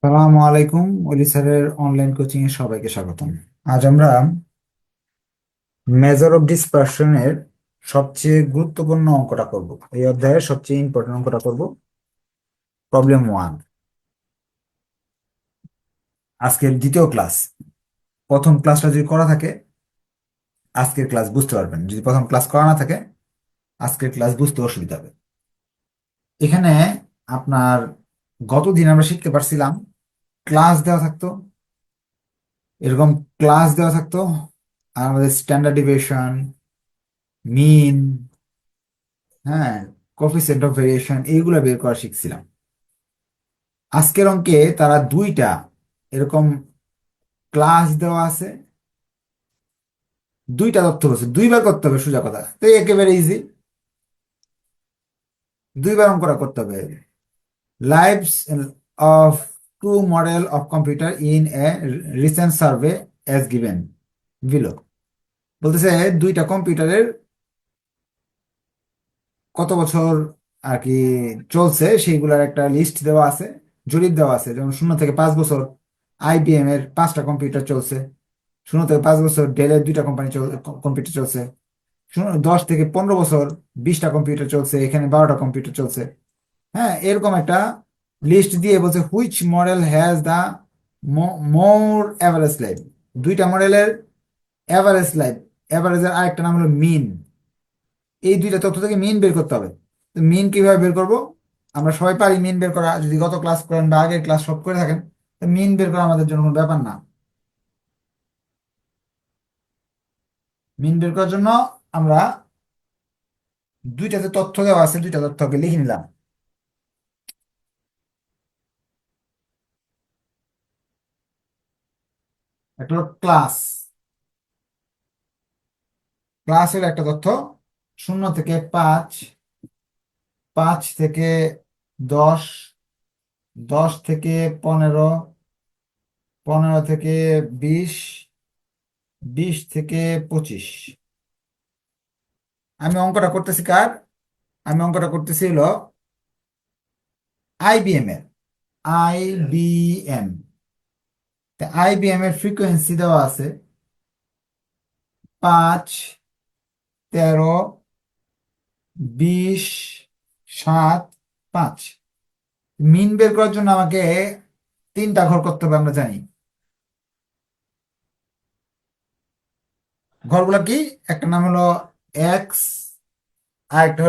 সালামু আলাইকুম। ওলি স্যারের অনলাইন কোচিং এ সবাইকে স্বাগতম। আজ আমরা মেজর অফ ডিসপারশনের সবচেয়ে গুরুত্বপূর্ণ অঙ্কটা করব। এই অধ্যায়ের সবচেয়ে ইম্পর্টেন্ট অঙ্কটা করব, প্রবলেম 1। আজকের দ্বিতীয় ক্লাস। প্রথম ক্লাসটা যদি করা থাকে আজকের ক্লাস বুঝতে পারবেন, যদি প্রথম ক্লাস করা না থাকে আজকের ক্লাস বুঝতে অসুবিধা হবে। এখানে আপনার গতদিন আমরা শিখতে পারছিলাম, ক্লাস দেওয়া থাকতো, এরকম ক্লাস দেওয়া থাকতো, আর আমাদের স্ট্যান্ডার্ড ডিভিয়েশন, মিন, হ্যাঁ, কোফিসিয়েন্ট অফ ভেরিয়েশন এইগুলো বের করা শিখছিলাম। আজকের অঙ্কে তারা দুইটা এরকম ক্লাস দেওয়া আছে, দুইটা তথ্য বলছে, দুইবার করতে হবে, সোজা কথা তো একেবারে ইজি, দুইবার অঙ্কটা করতে হবে। Lives of two model of computer in a recent survey as given below. বলতেছে দুইটা কম্পিউটারের কত বছর আর কি চলছে সেইগুলোর একটা লিস্ট দেওয়া আছে, জরিপ দেওয়া আছে। যেমন 0 থেকে 5 বছর আইবিএম এর 5টা কম্পিউটার চলছে, 0 থেকে 5 বছর ডেলের 2টা কম্পিউটার চলছে, 10 থেকে 15 বছর 20টা কম্পিউটার চলছে, এখানে 12টা কম্পিউটার চলছে। হ্যাঁ, এরকম একটা লিস্ট দিয়ে বলছে which model has the more average life. দুইটা মডেলের অ্যাভারেজ লাইফ, অ্যাভারেজের আরেকটা নাম হলো মিন। এই দুইটা তথ্য থেকে মিন বের করতে হবে। তো মিন কিভাবে বের করব? আমরা সবাই পারি মিন বের করা, যদি গত ক্লাস করেন বা আগের ক্লাস সব করে থাকেন, তো মিন বের করা আমাদের জন্য কোনো ব্যাপার না। মিন বের করার জন্য আমরা দুইটাতে তথ্য দেওয়া আছে, দুইটা তথ্যকে লিখে নিলাম। একটা হলো ক্লাস, ক্লাসের একটা তথ্য 0 থেকে 5, 5 থেকে 10, 10 থেকে 15, 15 থেকে 20, 20 থেকে 25। আমি অঙ্কটা করতেছি কার? আমি অঙ্কটা করতেছি হলো আইবিএম এর, আইবিএম। আইবিএম এর ফ্রিকোয়েন্সি দেওয়া আছে 5, 13, 20, 7, 5। মিন বের করার জন্য আমাকে 3টা ঘর করতে হবে, আমরা জানি। ঘরগুলো কি? একটা নাম হলো এক্স, আর একটা নাম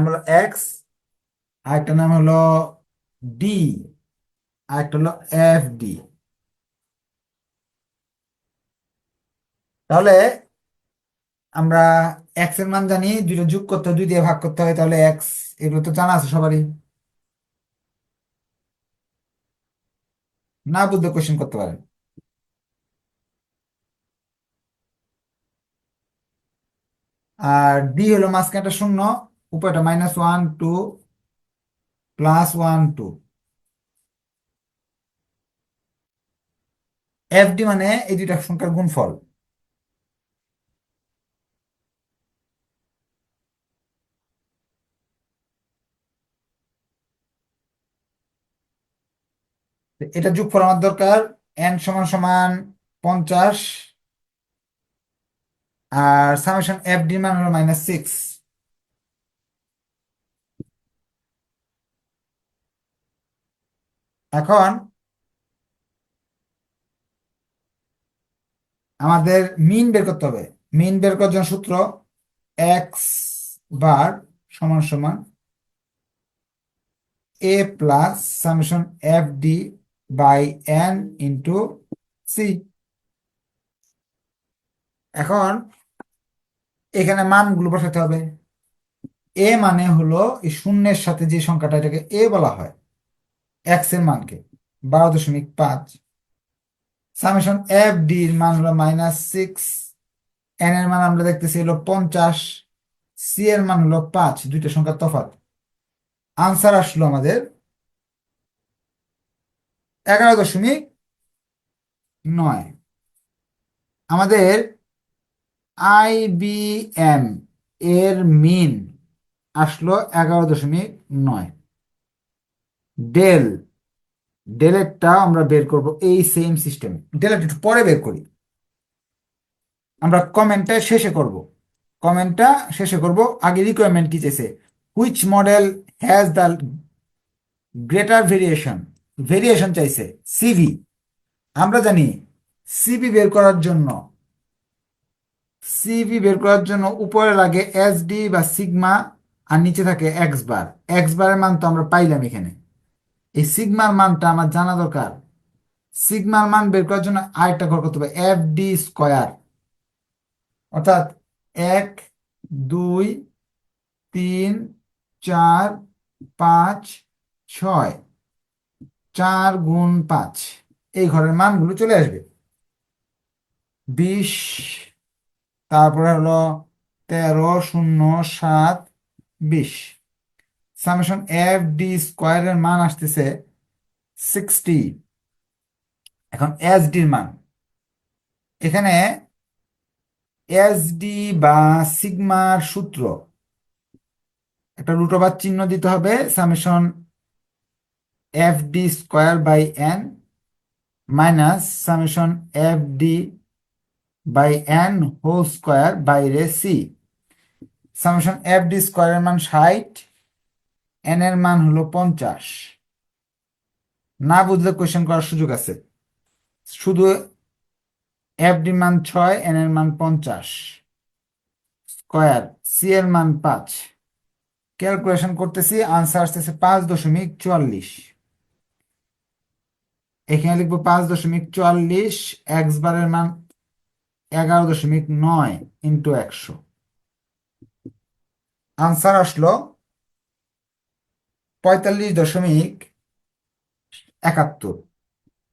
হলো আর একটা নাম হলো ডি, আর একটা হলো এফ ডি। তাহলে আমরা এক্স এর মান জানি, দুইটা যোগ করতে হয়, 2 দিয়ে ভাগ করতে হয়, তাহলে এক্স, এগুলো তো জানা আছে সবারই। না বুঝলে কোশ্চেন করতে পারেন। আর ডি হলো মাঝখানটা শূন্য, উপরটা -1 2 +1 2। এফ ডি মানে এই দুইটা সংখ্যার গুণফল। তো এটা যোগফল আমার দরকার, এন সমান সমান 50, আর সামেশন এফ ডি মান হলো -6। এখন আমাদের মিন বের করতে হবে। মিন বের করার জন্য সূত্র এক্স বার সমান সমান a plus summation f d by n into c. এখন এখানে মানগুলো বসাতে হবে। এ মানে হলো এই শূন্যের সাথে যে সংখ্যাটা, এটাকে এ বলা হয়, এক্স এর মানকে 12.5। সামেশন এফ ডি এর মান হলো -6, এন এর মান আমরা দেখতেছি হলো 50, সি এর মান হলো 5, দুইটা সংখ্যার তফাৎ। আনসার আসলো আমাদের 11.9। আমাদের আইবিএম এর মিন আসলো 11.9। ডেল ডেলেটটা আমরা বের করব এই সেম সিস্টেম। ডেলেট একটু পরে বের করি, আমরা কমেন্টটা শেষে করব। কমেন্টটা শেষে করব, আগে রিকোয়ারমেন্ট কি চাইছে, which model has the greater variation. Variation চাইছে সিভি। আমরা জানি সিভি বের করার জন্য, উপরে লাগে এসডি বা সিগমা, আর নিচে থাকে এক্স বার। এক্স বারের মান তো আমরা পাইলাম এখানে, এই সিগমার মানটা আমার জানা দরকার। সিগমার মান বের করার জন্য আরেকটা ঘর করতে হবে, এফ ডি স্কোয়ার, অর্থাৎ 1 2 3 4 5 6, 4 × 5, এই ঘরের মানগুলো চলে আসবে। 20, তারপরে হলো 13, 0, 7, 20। সামেশন এফ ডি স্কোয়ারের মান আসতেছে 60। এখন এস ডির মান, এখানে এস ডি বা সিগমার সূত্র, একটা রুট ওভার চিহ্ন দিতে হবে, summation f d square by n minus summation f d by n whole square বাইরে সি। সামেশন এফ ডি স্কোয়ারের মান 60, এন এর মান হলো 50। না বুঝলে কোয়েশ্চেন করার সুযোগ আছে। শুধু এফ ডি মান 6, এন এর মান 50, স্কোয়ার, সি এর মান 5। ক্যালকুলেশন করতেছি, আনসার আসতেছে 5.44। এখানে লিখবো 5.44, এক্স বারের মান 11.9 ইন্টু 100। আনসার আসলো 45.71।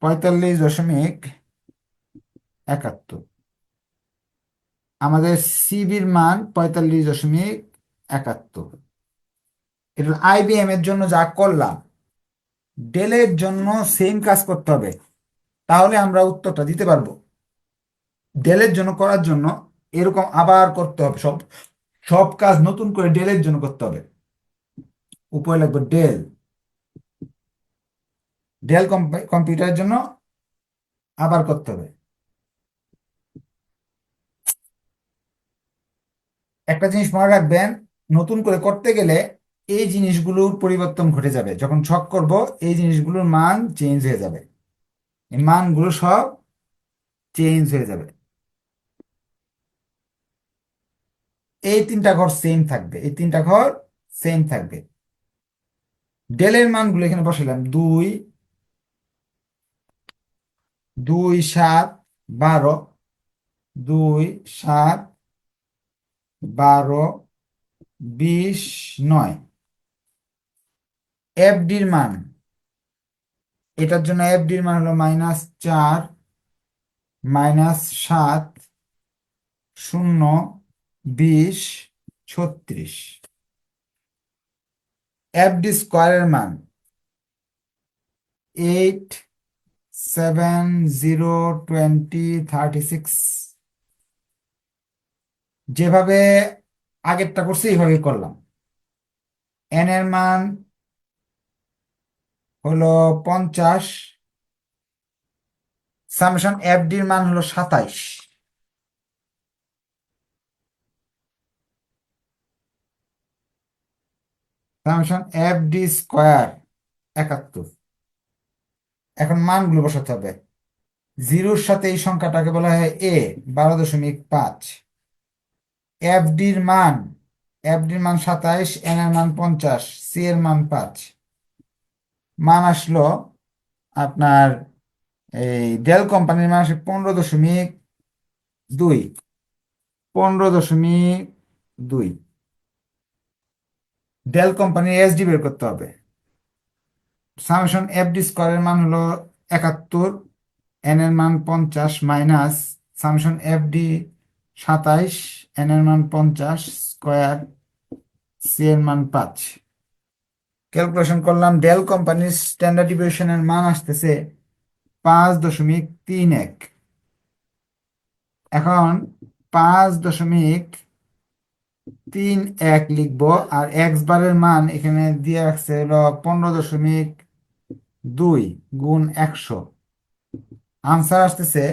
45.71। আমাদের সিবির মান 45.71। এটা আইবিএম এর জন্য যা করলাম, ডেলের জন্য সেম কাজ করতে হবে, তাহলে আমরা উত্তরটা দিতে পারবো। ডেলের জন্য করার জন্য এরকম আবার করতে হবে, সব সব কাজ নতুন করে ডেলের জন্য করতে হবে। উপরে লাগবে ডেল, ডেল কম্পিউটারের জন্য আবার করতে হবে। একটা জিনিস মনে রাখবেন, নতুন করে করতে গেলে এই জিনিসগুলোর পরিবর্তন ঘটে যাবে। যখন ছক করব, এই জিনিসগুলোর মান চেঞ্জ হয়ে যাবে, এই মানগুলো সব চেঞ্জ হয়ে যাবে। এই তিনটা ঘর সেম থাকবে, এই তিনটা ঘর সেম থাকবে। ডেলের মানগুলো এখানে বসালাম, 2, 2, 7, 12, 2, 7, 12, 20, 9। এফডির মান, এটার জন্য এফডির মান হলো -4, -7, 0, 20, 36। এফডি স্কোয়ারের মান 8, 7, 0, 20, 36। যেভাবে আগেরটা করছি এইভাবে করলাম। এন এর মান হলো 50, সামেশন এফডির মান হলো 27। Summation FD square 71। এখন মানগুলো বসাতে হবে। জিরোর সাথে এই সংখ্যাটাকে বলা হয় এ, 12.5। এফডির মান, 27, এন এর মান 50, সি এর মান 5। মান আসলো আপনার, এই ডেল কোম্পানির মান আসে 15.2। 15.2। ডেল কোম্পানির এসডি বের করতে হবে। সামেশন এফডি স্কোয়ারের মান হলো 71, এন এর মান 50 মাইনাস সামেশন এফডি 27, এন এর মান 50, স্কোয়ার, সি এর মান 5। ক্যালকুলেশন করলাম, ডেল কোম্পানির স্ট্যান্ডার্ড ডিভিয়েশনের মান আসতেছে 5.31। এখন 5.31 লিখবো, আর এক্স বারের মান এখানে দিয়ে রাখছে হলো 2 × 100, আনসার আসতেছে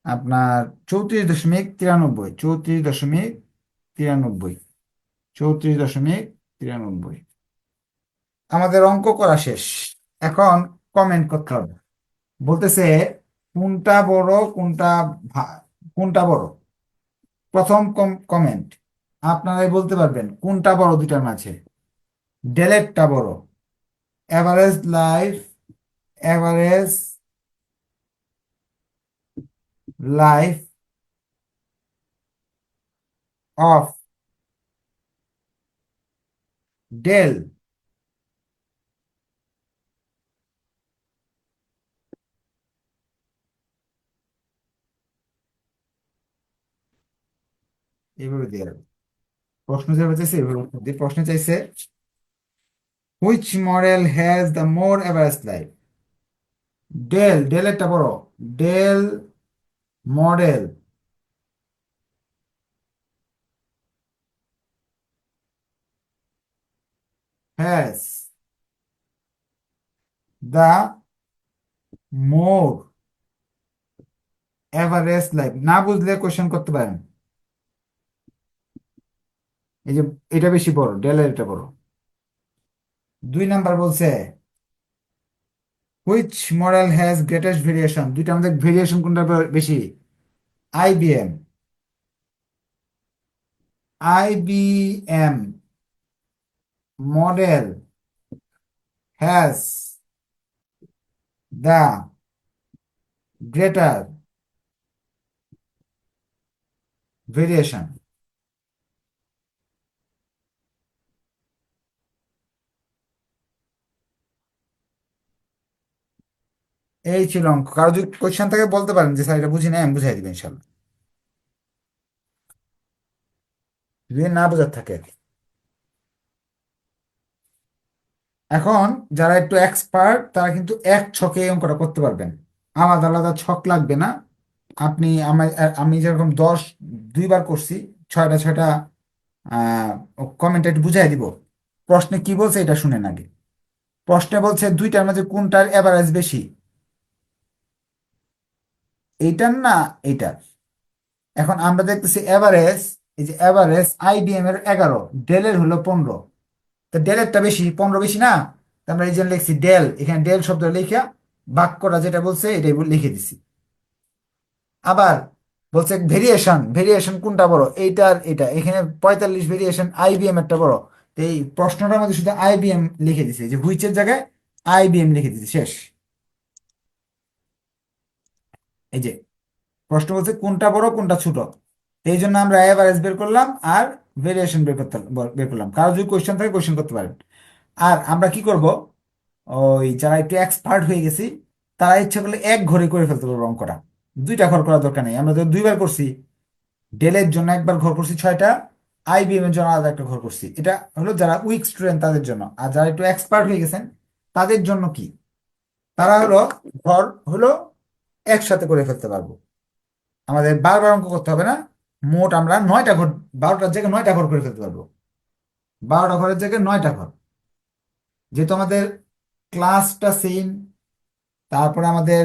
আপনার 34.93, 34.93, 34.93। আমাদের অঙ্ক করা শেষ। এখন কমেন্ট করতে হবে। বলতেছে কোনটা বড়, কোনটা বড়। প্রথম কমেন্ট, আপনারাই বলতে পারবেন কোনটা বড় দুটার মাঝে। ডেলেরটা বড়। Average life, average life of Dell এইভাবে দিয়ে রাখবে। প্রশ্ন যেভাবে চাইছে এইভাবে উত্তর দিয়ে। প্রশ্ন চাইছে which model has the more average life. ডেলেরটা বড়। Dell model has the more average life. না বুঝলে কোশ্চেন করতে পারেন। এই যে এটা বেশি বড়, ডেলের এটা বড়। 2 নাম্বার বলছে which model has greatest variation. দুইটা আমাদের ভেরিয়েশন কোনটা বেশি। IBM. IBM model has the greater variation. এই ছিল অঙ্ক। কারো যদি কোয়েশ্চেন থাকে বলতে পারেন যে স্যার এটা বুঝি না, আমি বুঝাই দিবেন ইনশাল্লাহ, যদি না বোঝার থাকে। এখন যারা একটু এক্সপার্ট তারা কিন্তু এক ছকে এই অঙ্কটা করতে পারবেন। আলাদা আলাদা ছক লাগবে না। আপনি আমি যেরকম 2বার করছি, 6টা কমেন্ট একটু বুঝাই দিব। প্রশ্নে কি বলছে এটা শুনেন আগে। প্রশ্নে বলছে দুইটার মাঝে কোনটার এভারেজ বেশি। এইটার না এইটার। এখন আমরা দেখতেছি এভারেজ, এই যে এভারেজ আইবিএম এর 11, ডেলের হলো 15। তো ডেলেরটা বেশি, 15 বেশি না। তো আমরা এই জন্য লিখছি ডেল, এখানে ডেল শব্দ লিখে বাক্যটা যেটা বলছে এটাই লিখে দিছি। আবার বলছে ভেরিয়েশন, ভেরিয়েশন কোনটা বড়, এইটার এটা। এখানে 45 ভেরিয়েশন, আইবিএম একটা বড়। তো এই প্রশ্নটার মধ্যে শুধু আইবিএম লিখে দিছে, যে হুইচের জায়গায় আইবিএম লিখে দিছে, শেষ। এই যে প্রশ্ন বলছে কোনটা বড় কোনটা ছোট, এই জন্য আমরা এভারেজ বের করলাম আর ভেরিয়েশন বের করলাম। কারো যদি কোয়েশ্চেন থাকে কোয়েশ্চেন করতে পারেন। আর আমরা কি করব, ওই যারা একটু এক্সপার্ট হয়ে গেছি তারা ইচ্ছা করলে এক ঘরে করে ফেলতে পারবো অঙ্কটা। 2টা ঘর করার দরকার নেই। আমরা তো 2বার করছি। ডেলের জন্য একবার ঘর করছি 6টা, আইবিএম এর জন্য আলাদা একটা ঘর করছি। এটা হলো যারা উইক স্টুডেন্ট তাদের জন্য। আর যারা একটু এক্সপার্ট হয়ে গেছেন তাদের জন্য কি, তারা হলো ঘর হলো একসাথে করে ফেলতে পারবো। আমাদের বারবার অঙ্ক করতে হবে না। মোট আমরা 9টা ঘর, 12টার জায়গায় 9টা ঘর করে ফেলতে পারবো। 12টা ঘরের জায়গায় 9টা ঘর। যেহেতু আমাদের ক্লাসটা সেম, তারপরে আমাদের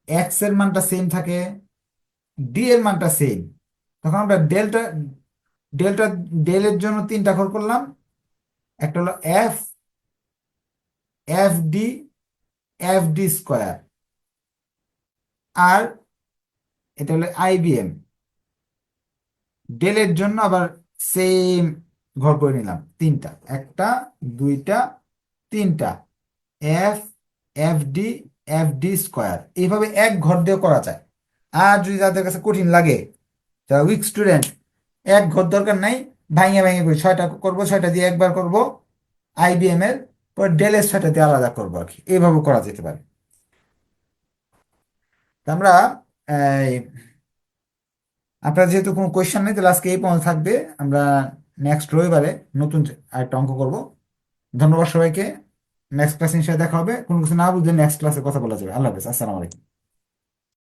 এক্স এর মানটা সেম থাকে, ডি এর মানটা সেম, তখন আমরা ডেলটা ডেলটা ডেলের জন্য 3টা ঘর করলাম। একটা হলো এফ, ডি, ডি স্কোয়ার। আর এটা হলো আইবিএম। ডেলের জন্য আবার সেম ঘর করে নিলাম 3টা, 1টা, 2টা, 3টা। F, D, D square. এইভাবে এক ঘর দিয়ে করা যায়। আর যদি যাদের কাছে কঠিন লাগে, যারা উইক স্টুডেন্ট, এক ঘর দরকার নাই, ভাঙে ভাঙে করি 6টা করবো, 6টা দিয়ে একবার করব আইবিএম এর, পর ডেলের 6টা দিয়ে আলাদা করবো আর কি। এইভাবে করা যেতে পারে। তা আমরা এই, আপনার যেহেতু কোনো কোয়েশ্চেন নেই তাহলে আজকে এই পর্যন্ত থাকবে। আমরা নেক্সট রবিবারে নতুন আরেকটা অঙ্ক করব। ধন্যবাদ সবাইকে। নেক্সট ক্লাসে ইনশাআল্লাহ দেখা হবে। কোনো কিছু না বুঝলে নেক্সট ক্লাসে কথা বলা যাবে। আল্লাহ হাফেজ, আসসালামু আলাইকুম।